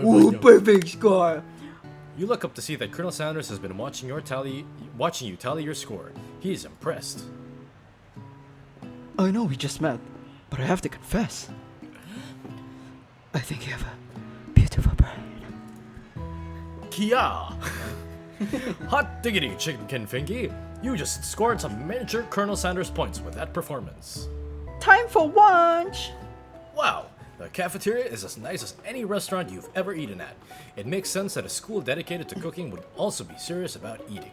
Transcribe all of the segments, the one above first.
Ooh, perfect score. You look up to see that Colonel Sanders has been watching you tally your score. He is impressed. I know we just met, but I have to confess. I think you have a beautiful brain. Kia! Hot diggity, Chicken Finky. You just scored some major Colonel Sanders points with that performance. Time for lunch! Wow, the cafeteria is as nice as any restaurant you've ever eaten at. It makes sense that a school dedicated to cooking would also be serious about eating.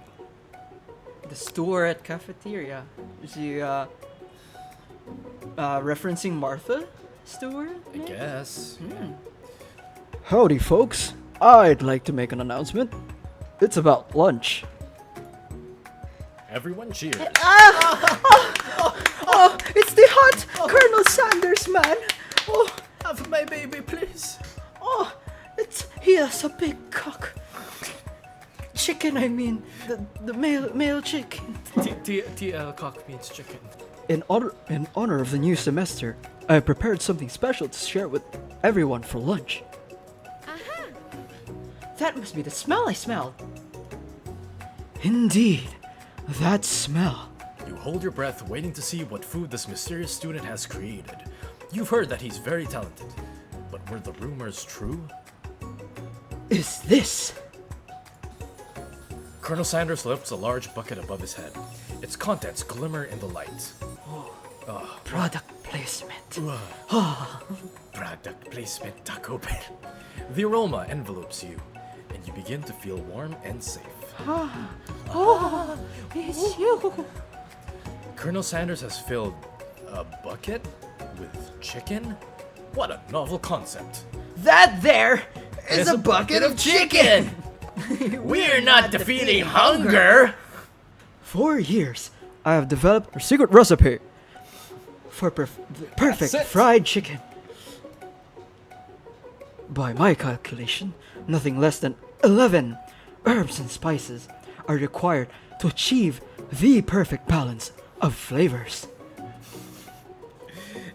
The store at cafeteria. Is he, referencing Martha Stewart? I guess. Yeah. Howdy, folks. I'd like to make an announcement. It's about lunch. Everyone cheers. Oh, it's the hot Colonel Sanders man. Oh, Have my baby, please. oh, he has a big cock. Chicken, I mean, the male chicken. TL cock means chicken. In honor of the new semester, I have prepared something special to share with everyone for lunch. That must be the smell I smelled. Indeed, that smell. You hold your breath, waiting to see what food this mysterious student has created. You've heard that he's very talented, but were the rumors true? Is this? Colonel Sanders lifts a large bucket above his head. Its contents glimmer in the light. Product placement. Product placement, Taco Bell. The aroma envelopes you, and you begin to feel warm and safe. Oh, it's you. Colonel Sanders has filled a bucket with chicken? What a novel concept. That there is a bucket of chicken. We're not defeating hunger! For years, I have developed a secret recipe for the perfect That's it. fried chicken. By my calculation, nothing less than 11 herbs and spices are required to achieve the perfect balance of flavors.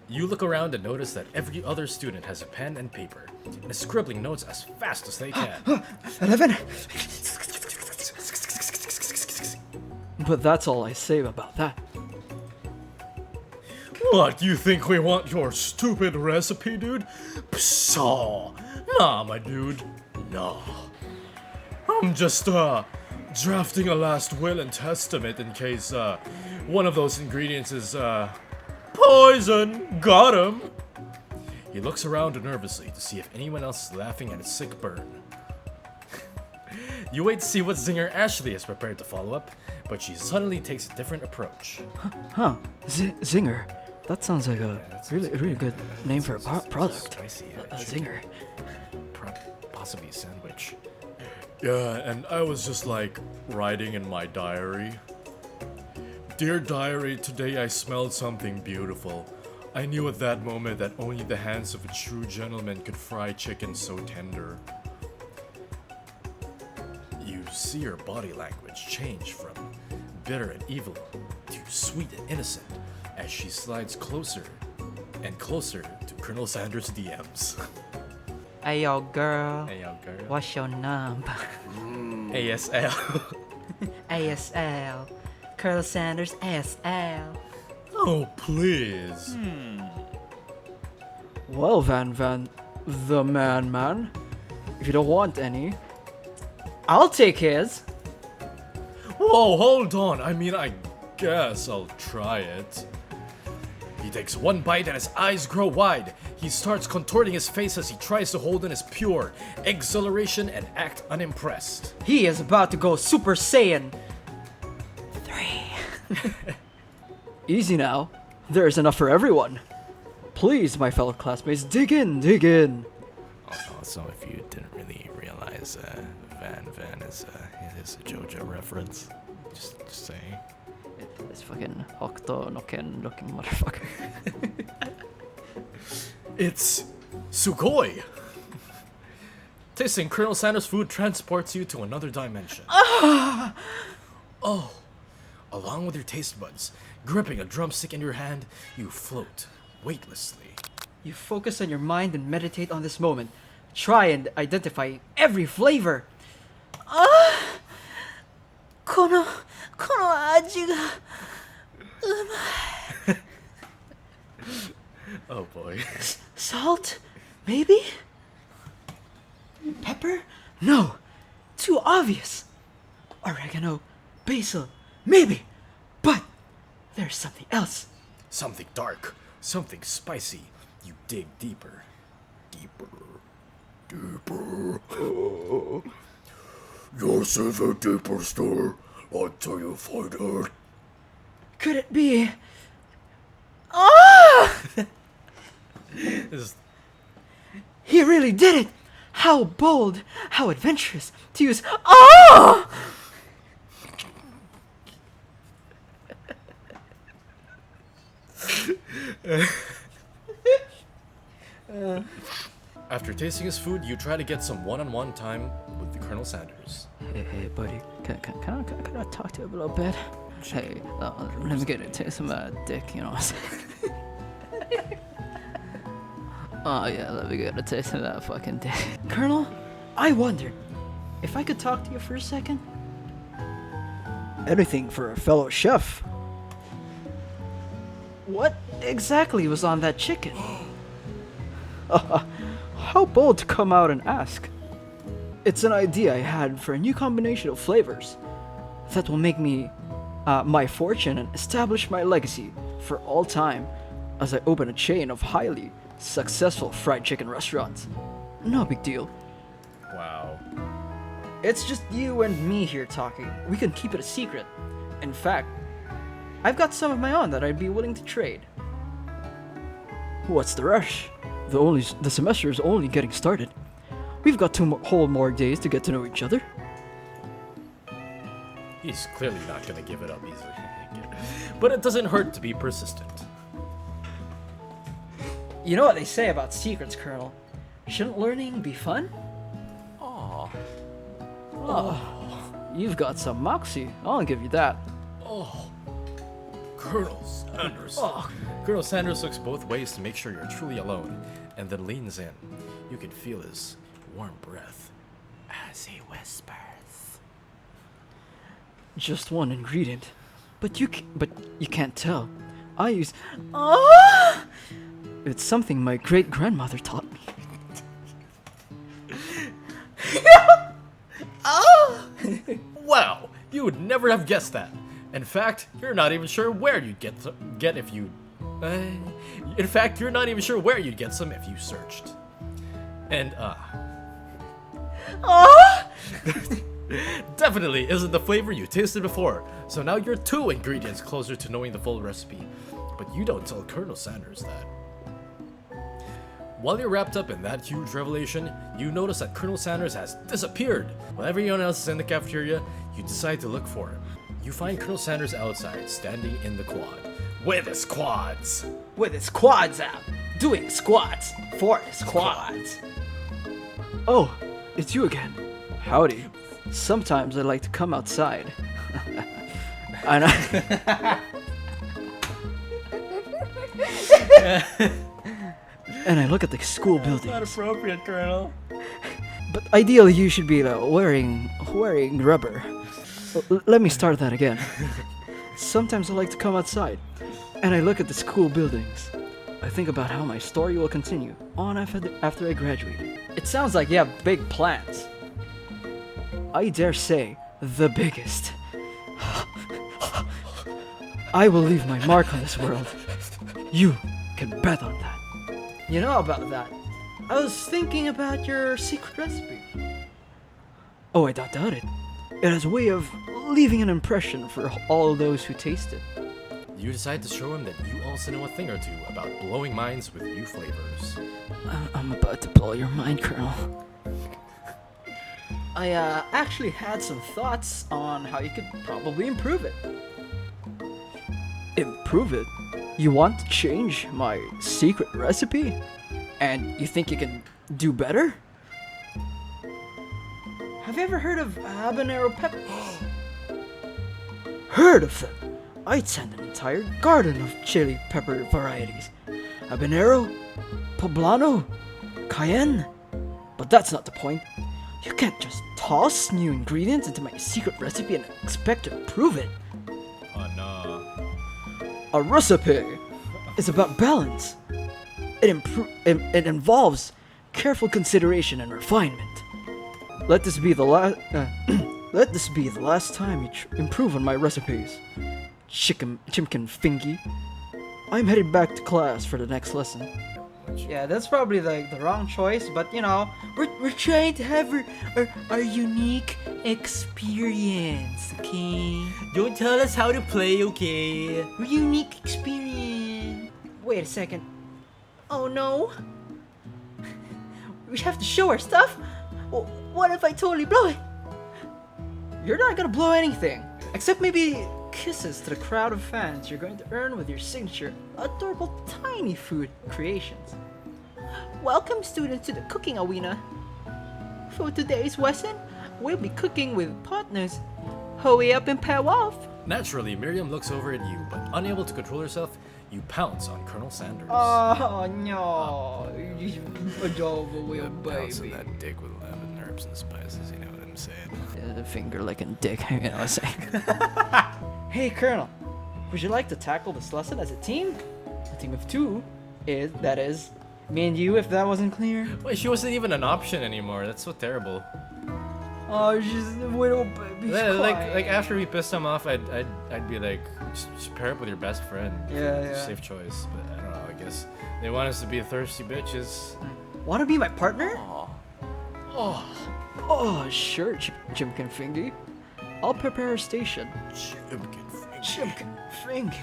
You look around and notice that every other student has a pen and paper and is scribbling notes as fast as they can. 11? But that's all I say about that. What, you think we want your stupid recipe, dude? Pshaw. Nah, my dude. Nah. I'm just, drafting a last will and testament in case, one of those ingredients is, poison! Got him! He looks around nervously to see if anyone else is laughing at his sick burn. You wait to see what zinger Ashley is prepared to follow up, but she suddenly takes a different approach. Huh, Zinger. That sounds like a that's really good name for a product. Spicy, Zinger. Possibly a sandwich. Yeah, and I was just like writing in my diary. Dear diary, today I smelled something beautiful. I knew at that moment that only the hands of a true gentleman could fry chicken so tender. You see her body language change from bitter and evil to sweet and innocent as she slides closer and closer to Colonel Sanders' DMs. Hey yo, girl. Hey, yo, girl. What's your number? ASL. ASL. Colonel Sanders ASL. Oh, please. Well, Van, the man. If you don't want any, I'll take his. Whoa, hold on. I mean, I guess I'll try it. He takes one bite and his eyes grow wide. He starts contorting his face as he tries to hold in his pure exhilaration and act unimpressed. He is about to go Super Saiyan 3. Easy now. There's enough for everyone. Please, my fellow classmates, dig in. Also, if you didn't really realize, Van is a JoJo reference. Just saying. This fucking Hokuto no Ken looking motherfucker. It's Sugoi! Tasting Colonel Sanders' food transports you to another dimension. with your taste buds. Gripping a drumstick in your hand, you float weightlessly. You focus on your mind and meditate on this moment. Try and identify every flavor. Ah! この味が Oh boy. Salt? Maybe? Pepper? No. Too obvious. Oregano? Basil? Maybe. But there's something else. Something dark. Something spicy. You dig deeper. Deeper. Deeper. Yours is a deeper store until you find it. Could it be? Ah! He really did it! How bold, how adventurous to use. Oh! After tasting his food, you try to get some one-on-one time with the Colonel Sanders. Hey, buddy, can I talk to you a little bit? Hey, let me get a taste of my dick, you know what I'm saying? Oh yeah, let me get a taste of that fucking dick. Colonel, I wondered if I could talk to you for a second. Anything for a fellow chef. What exactly was on that chicken? How bold to come out and ask. It's an idea I had for a new combination of flavors that will make me my fortune and establish my legacy for all time as I open a chain of highly successful fried chicken restaurants. No big deal. Wow. It's just you and me here talking. We can keep it a secret. In fact, I've got some of my own that I'd be willing to trade. What's the rush? The semester is only getting started. We've got whole more days to get to know each other. He's clearly not gonna give it up easily. But it doesn't hurt to be persistent. You know what they say about secrets, Colonel? Shouldn't learning be fun? Aww. Oh, you've got some moxie. I'll give you that. Oh. Colonel Sanders. Oh. Colonel Sanders looks both ways to make sure you're truly alone, and then leans in. You can feel his warm breath as he whispers. Just one ingredient, but you can't tell. I use. Ah! It's something my great grandmother taught me. Oh! Wow, you would never have guessed that. In fact, you're not even sure where you'd get if you. In fact, you're not even sure where you'd get some if you searched. And definitely isn't the flavor you tasted before. So now you're 2 ingredients closer to knowing the full recipe. But you don't tell Colonel Sanders that. While you're wrapped up in that huge revelation, you notice that Colonel Sanders has disappeared. While everyone else is in the cafeteria, you decide to look for him. You find Colonel Sanders outside, standing in the quad. With his quads! With his quads out! Doing squats for his quads! Oh, it's you again. Howdy. Sometimes I like to come outside. And I look at the school building. Not appropriate, Colonel. But ideally, you should be wearing rubber. Let me start that again. Sometimes I like to come outside, and I look at the school buildings. I think about how my story will continue on after I graduate. It sounds like you have big plans. I dare say, the biggest. I will leave my mark on this world. You can bet on that. You know about that. I was thinking about your secret recipe. Oh, I don't doubt it. It has a way of leaving an impression for all those who taste it. You decide to show him that you also know a thing or two about blowing minds with new flavors. I'm about to blow your mind, Colonel. I actually had some thoughts on how you could probably improve it. Improve it? You want to change my secret recipe? And you think you can do better? Have you ever heard of habanero peppers? Heard of them? I'd send an entire garden of chili pepper varieties. Habanero, poblano, cayenne. But that's not the point. You can't just toss new ingredients into my secret recipe and expect to improve it. Oh no. A recipe is about balance. It involves careful consideration and refinement. Let this be the last time you improve on my recipes, Chimkin Fingy. I'm headed back to class for the next lesson. Yeah, that's probably the wrong choice, but you know, we're trying to have our unique experience, okay? Don't tell us how to play, okay? Our unique experience. Wait a second. Oh no. We have to show our stuff? What if I totally blow it? You're not gonna blow anything. Except maybe kisses to the crowd of fans you're going to earn with your signature adorable tiny food creations. Welcome students to the cooking arena. For today's lesson, we'll be cooking with partners. Hurry up and pair off. Naturally, Miriam looks over at you, but unable to control herself, you pounce on Colonel Sanders. Oh no, you adorable little Bouncing baby. that dick with lemon, herbs, and spices, you know what I'm saying? Finger licking dick, you know what I'm saying? Hey Colonel, would you like to tackle this lesson as a team? A team of two that is, me and you if that wasn't clear. Wait, she wasn't even an option anymore. That's so terrible. Oh, she's a little baby. Like after we pissed him off, I'd be like, just pair up with your best friend. Yeah. Safe choice, but I don't know. I guess they want us to be thirsty bitches. Wanna be my partner? Oh, sure, Chimkin Fingy. I'll prepare a station. Chimkin Fingy.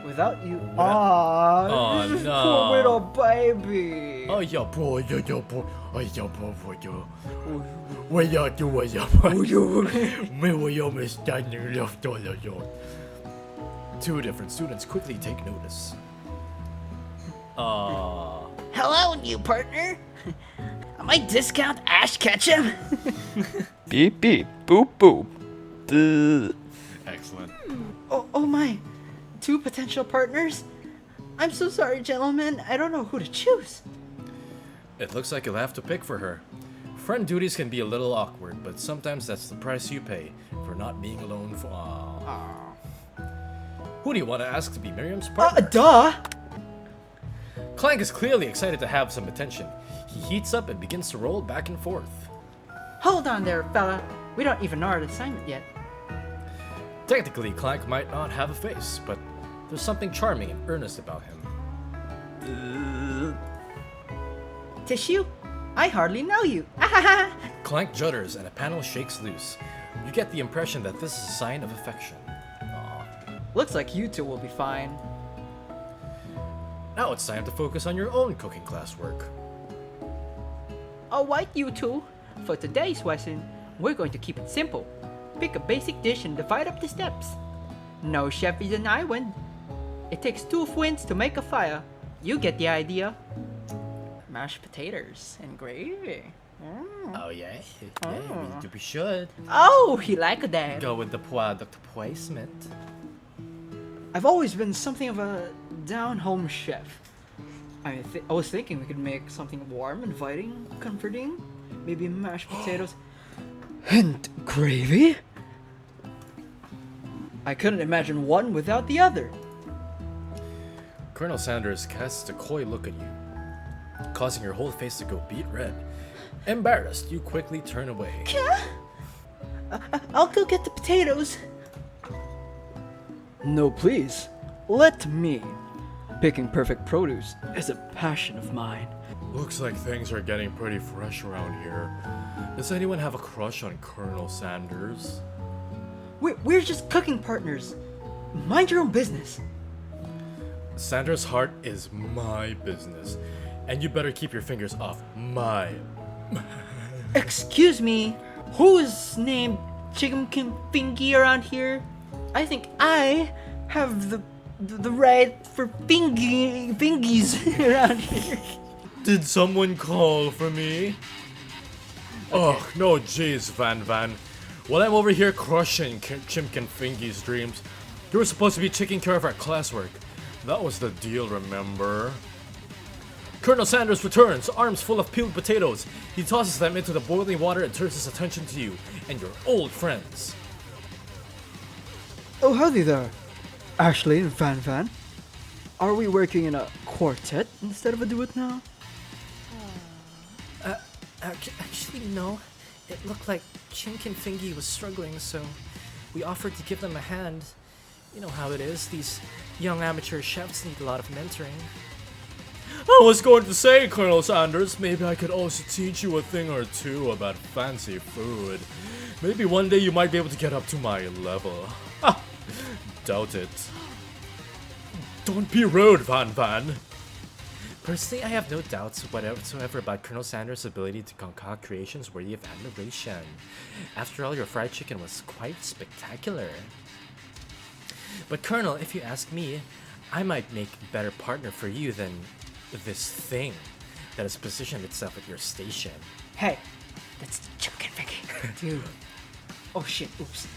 Without you. Oh, this no. poor little baby. Oh yeah, boy, boy, oh yeah, boy, Two different students quickly take notice. Hello, new partner. Am I discount Ash Ketchum? Beep beep boop boop. Duh. Excellent. Oh my. Two potential partners? I'm so sorry, gentlemen. I don't know who to choose. It looks like you'll have to pick for her. Friend duties can be a little awkward, but sometimes that's the price you pay for not being alone for. Who do you want to ask to be Miriam's partner? Duh! Clank is clearly excited to have some attention. He heats up and begins to roll back and forth. Hold on there, fella. We don't even know our assignment yet. Technically, Clank might not have a face, but there's something charming and earnest about him. Tissue? I hardly know you. Clank judders and a panel shakes loose. You get the impression that this is a sign of affection. Looks like you two will be fine. Now it's time to focus on your own cooking classwork. Alright, you two. For today's lesson, we're going to keep it simple. Pick a basic dish and divide up the steps. No chef is an island. It takes 2 friends to make a fire. You get the idea. Mashed potatoes and gravy. Oh yeah, we should. Oh, he like that. Go with the product placement. I've always been something of a down-home chef. I was thinking we could make something warm, inviting, comforting. Maybe mashed potatoes and gravy? I couldn't imagine one without the other. Colonel Sanders casts a coy look at you, causing your whole face to go beet red. Embarrassed, you quickly turn away. I'll go get the potatoes. No, please. Let me. Picking perfect produce is a passion of mine. Looks like things are getting pretty fresh around here. Does anyone have a crush on Colonel Sanders? We're just cooking partners. Mind your own business. Sanders' heart is my business, and you better keep your fingers off my. Excuse me, who's named Chicken Fingy around here? I think I have the right for fingies around here. Did someone call for me? Oh, no jeez, Van. While I'm over here crushing Chimkin Fingy's dreams, You were supposed to be taking care of our classwork. That was the deal, remember? Colonel Sanders returns, arms full of peeled potatoes. He tosses them into the boiling water and turns his attention to you and your old friends. Oh, howdy there, Ashley and Van Van. Are we working in a quartet instead of a duet now? Actually, no. It looked like Chink and Fingy was struggling, so we offered to give them a hand. You know how it is, these young amateur chefs need a lot of mentoring. I was going to say, Colonel Sanders, maybe I could also teach you a thing or two about fancy food. Maybe one day you might be able to get up to my level. Ha! Doubt it. Don't be rude, Van Van. Personally, I have no doubts whatsoever about Colonel Sanders' ability to concoct creations worthy of admiration. After all, your fried chicken was quite spectacular. But Colonel, if you ask me, I might make a better partner for you than this thing that has positioned itself at your station. Hey, that's Chicken Fingy. Dude. Oh shit, oops.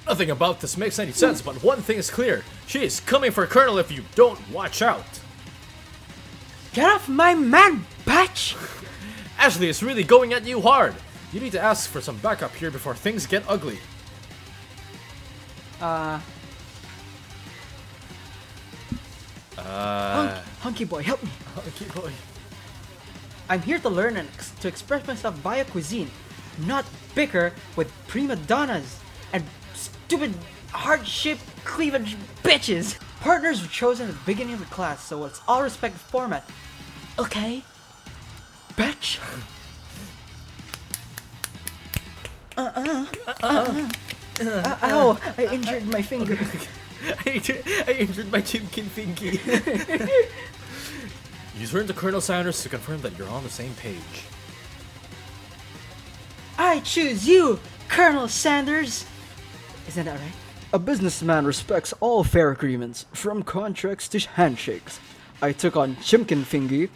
Nothing about this makes any sense, but one thing is clear. She is coming for Colonel if you don't watch out. Get off my man, bitch! Ashley is really going at you hard. You need to ask for some backup here before things get ugly. Hunky boy, help me. Okay, boy. I'm here to learn and to express myself via cuisine, not bicker with prima donnas and stupid heart-shaped cleavage bitches. Partners were chosen at the beginning of the class, so it's all respect the format. Okay? Bitch? Ow! I injured my finger. I injured my Chimkin Fingy. You turn to Colonel Sanders to confirm that you're on the same page. I choose you, Colonel Sanders! Isn't that right? A businessman respects all fair agreements, from contracts to handshakes. I took on Chimkin Fingy.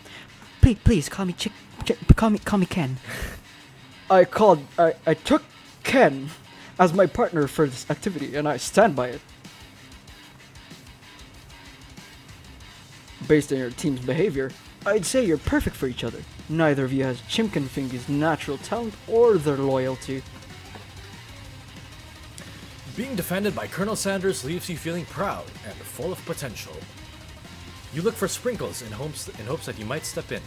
Please call me call me Ken. I took Ken as my partner for this activity, and I stand by it. Based on your team's behavior, I'd say you're perfect for each other. Neither of you has Chimkin Fingy's natural talent or their loyalty. Being defended by Colonel Sanders leaves you feeling proud and full of potential. You look for Sprinkles in hopes that you might step in,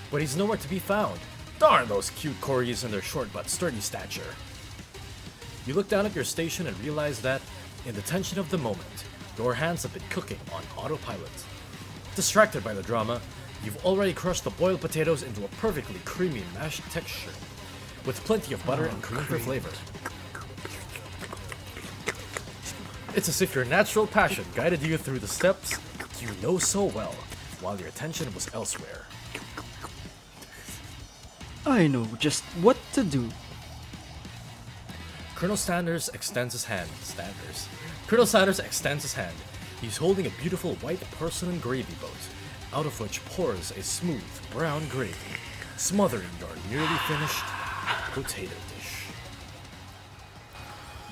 but he's nowhere to be found. Darn those cute corgis and their short but sturdy stature. You look down at your station and realize that, in the tension of the moment, your hands have been cooking on autopilot. Distracted by the drama, you've already crushed the boiled potatoes into a perfectly creamy mashed texture, with plenty of butter and cream for flavor. It's as if your natural passion guided you through the steps you know so well, while your attention was elsewhere. I know just what to do. Colonel Sanders extends his hand. Colonel Sanders extends his hand. He's holding a beautiful white porcelain gravy boat, out of which pours a smooth brown gravy, smothering your nearly finished potato dish.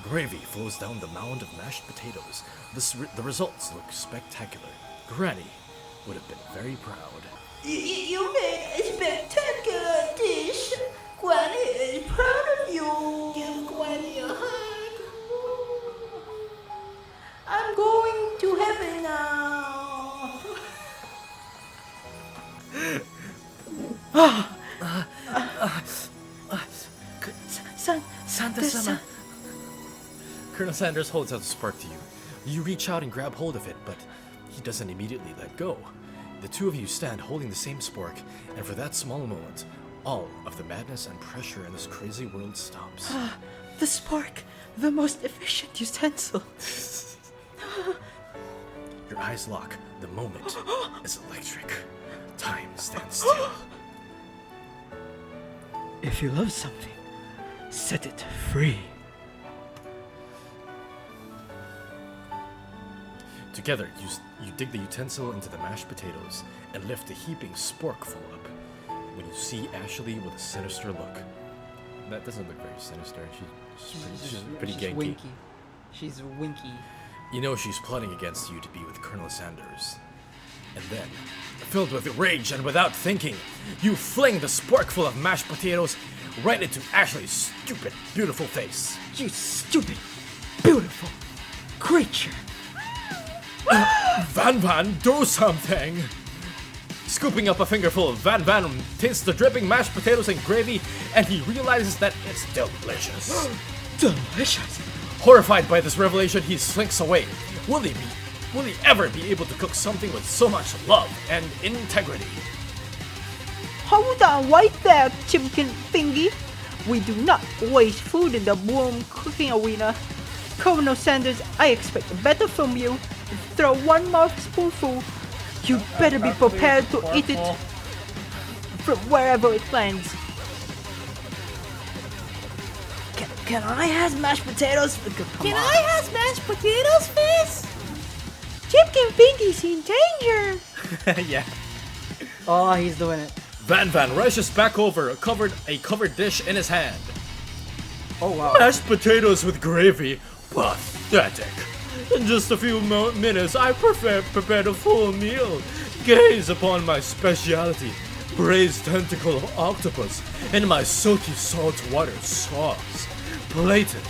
Gravy flows down the mound of mashed potatoes. The results look spectacular. Granny would have been very proud. You made a spectacular dish. Granny is proud of you. Give Granny a hug. I'm going to heaven now. Santa-sama. Colonel Sanders holds out the spark to you. You reach out and grab hold of it, but he doesn't immediately let go. The two of you stand holding the same spark, and for that small moment, all of the madness and pressure in this crazy world stops. The spark, the most efficient utensil. Your eyes lock. The moment is electric. Time stands still. If you love something, set it free. Together, you dig the utensil into the mashed potatoes and lift the heaping sporkful up. When you see Ashley with a sinister look. That doesn't look very sinister. She's pretty She's ganky. winky. She's winky. You know she's plotting against you to be with Colonel Sanders. And then, filled with rage and without thinking, you fling the sporkful of mashed potatoes right into Ashley's stupid, beautiful face. You stupid, beautiful creature. Van Van, do something! Scooping up a fingerful, Van Van tastes the dripping mashed potatoes and gravy, and he realizes that it's delicious. Delicious. Horrified by this revelation, he slinks away. Will he ever be able to cook something with so much love and integrity? Hold on right there, chicken thingy. We do not waste food in the warm cooking arena. Colonel Sanders, I expect better from you. Throw one more spoonful. You better be prepared to eat it from wherever it lands. Can I have mashed potatoes? Can I have mashed potatoes, Fizz? Chicken Fingy's in danger. Yeah. Oh, he's doing it. Van Van rushes back over, a covered dish in his hand. Oh wow. Mashed potatoes with gravy. Pathetic. In just a few minutes, I prepared a full meal. Gaze upon my specialty, braised tentacle of octopus, and my silky saltwater sauce, plated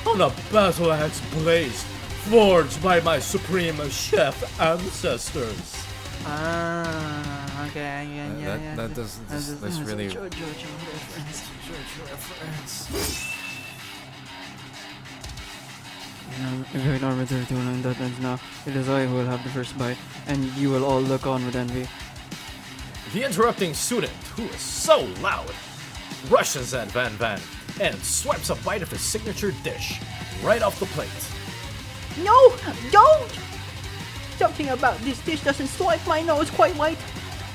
on a battle axe blaze, forged by my supreme chef ancestors. Ah, okay, yeah. That's really. If you're not ready to learn that ends now, it is I who will have the first bite, and you will all look on with envy. The interrupting student, who is so loud, rushes at Van Van and swipes a bite of his signature dish right off the plate. No, don't! Something about this dish doesn't swipe my nose quite right.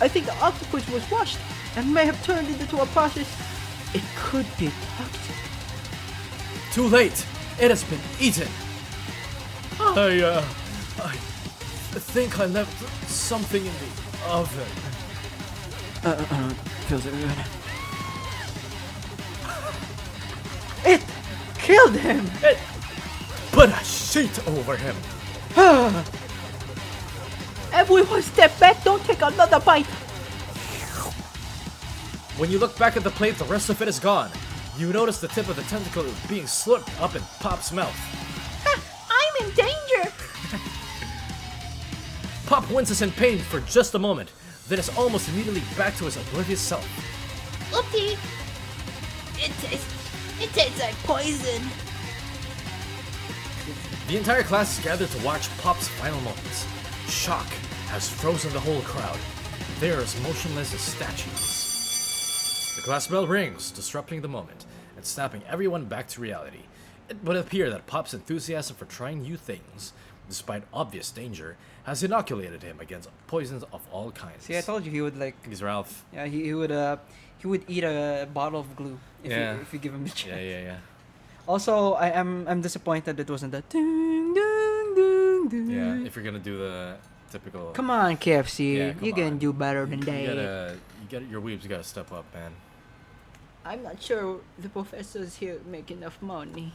I think the octopus was washed and may have turned it into a process. It could be toxic. Too late! It has been eaten! I think I left something in the oven. Feels it good. It killed him! Put a sheet over him! Everyone step back, don't take another bite. When you look back at the plate, the rest of it is gone. You notice the tip of the tentacle being slurped up in Pop's mouth. I'm in danger! Pop winces in pain for just a moment, then is almost immediately back to his oblivious self. Oopsie! It tastes like poison. The entire class is gathered to watch Pop's final moments. Shock has frozen the whole crowd. They are as motionless as statues. The class bell rings, disrupting the moment and snapping everyone back to reality. It would appear that Pop's enthusiasm for trying new things, despite obvious danger, has inoculated him against poisons of all kinds. See, I told you he would like. He's Ralph. Yeah, he would eat a bottle of glue if you give him a chance. Yeah. Also, I'm disappointed it wasn't that. Ding, ding, ding, ding. Yeah, if you're gonna do the typical. Come on, KFC. Yeah, come you can on. do better than that. Your weebs gotta step up, man. I'm not sure the professors here make enough money.